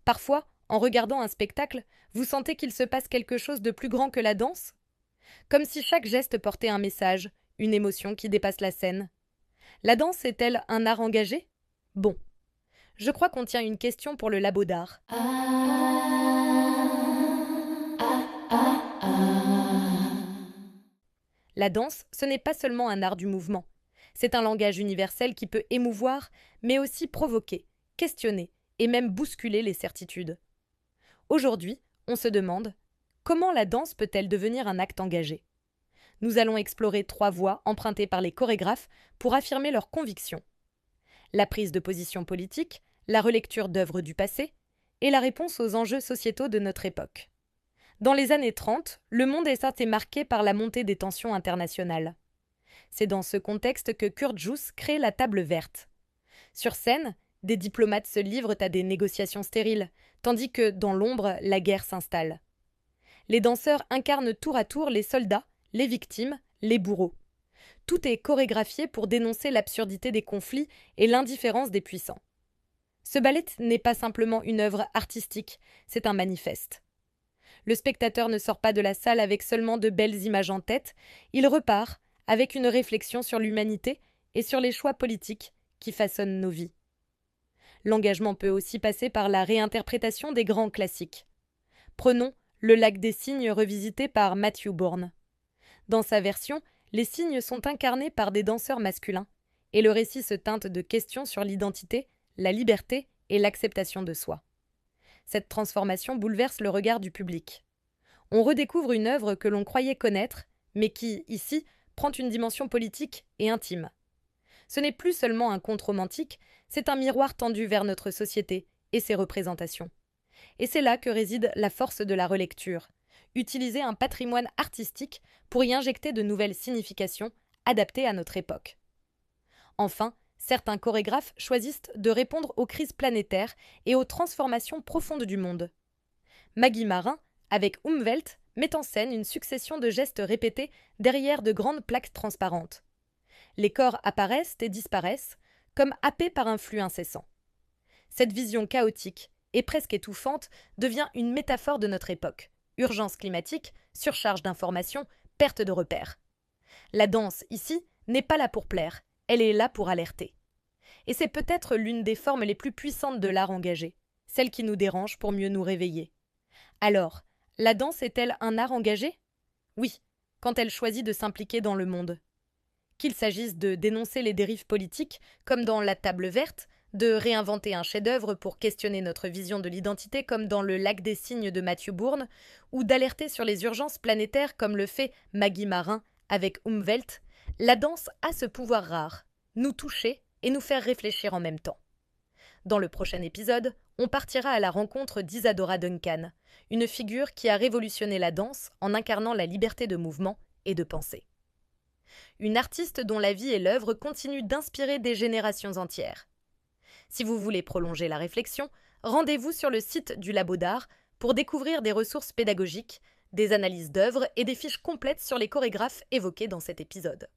Parfois, en regardant un spectacle, vous sentez qu'il se passe quelque chose de plus grand que la danse? Comme si chaque geste portait un message, une émotion qui dépasse la scène. La danse est-elle un art engagé? Bon, je crois qu'on tient une question pour le labo d'art. La danse, ce n'est pas seulement un art du mouvement. C'est un langage universel qui peut émouvoir, mais aussi provoquer, questionner et même bousculer les certitudes. Aujourd'hui, on se demande comment la danse peut-elle devenir un acte engagé? Nous allons explorer 3 voies empruntées par les chorégraphes pour affirmer leurs convictions. La prise de position politique, la relecture d'œuvres du passé et la réponse aux enjeux sociétaux de notre époque. Dans les années 30, le monde est certes marqué par la montée des tensions internationales. C'est dans ce contexte que Kurt Jooss crée la Table verte. Sur scène, des diplomates se livrent à des négociations stériles, tandis que, dans l'ombre, la guerre s'installe. Les danseurs incarnent tour à tour les soldats, les victimes, les bourreaux. Tout est chorégraphié pour dénoncer l'absurdité des conflits et l'indifférence des puissants. Ce ballet n'est pas simplement une œuvre artistique, c'est un manifeste. Le spectateur ne sort pas de la salle avec seulement de belles images en tête, il repart avec une réflexion sur l'humanité et sur les choix politiques qui façonnent nos vies. L'engagement peut aussi passer par la réinterprétation des grands classiques. Prenons Le Lac des Cygnes revisité par Matthew Bourne. Dans sa version, les cygnes sont incarnés par des danseurs masculins, et le récit se teinte de questions sur l'identité, la liberté et l'acceptation de soi. Cette transformation bouleverse le regard du public. On redécouvre une œuvre que l'on croyait connaître, mais qui, ici, prend une dimension politique et intime. Ce n'est plus seulement un conte romantique, c'est un miroir tendu vers notre société et ses représentations. Et c'est là que réside la force de la relecture. Utiliser un patrimoine artistique pour y injecter de nouvelles significations adaptées à notre époque. Enfin, certains chorégraphes choisissent de répondre aux crises planétaires et aux transformations profondes du monde. Maggie Marin, avec Umwelt, met en scène une succession de gestes répétés derrière de grandes plaques transparentes. Les corps apparaissent et disparaissent, comme happés par un flux incessant. Cette vision chaotique et presque étouffante devient une métaphore de notre époque. Urgence climatique, surcharge d'informations, perte de repères. La danse, ici, n'est pas là pour plaire, elle est là pour alerter. Et c'est peut-être l'une des formes les plus puissantes de l'art engagé, celle qui nous dérange pour mieux nous réveiller. Alors, la danse est-elle un art engagé? Oui, quand elle choisit de s'impliquer dans le monde. Qu'il s'agisse de dénoncer les dérives politiques, comme dans La Table verte, de réinventer un chef-d'œuvre pour questionner notre vision de l'identité, comme dans Le Lac des Cygnes de Matthew Bourne, ou d'alerter sur les urgences planétaires, comme le fait Maggie Marin avec Umwelt, la danse a ce pouvoir rare, nous toucher et nous faire réfléchir en même temps. Dans le prochain épisode, on partira à la rencontre d'Isadora Duncan, une figure qui a révolutionné la danse en incarnant la liberté de mouvement et de pensée. Une artiste dont la vie et l'œuvre continuent d'inspirer des générations entières. Si vous voulez prolonger la réflexion, rendez-vous sur le site du Labo d'Art pour découvrir des ressources pédagogiques, des analyses d'œuvres et des fiches complètes sur les chorégraphes évoqués dans cet épisode.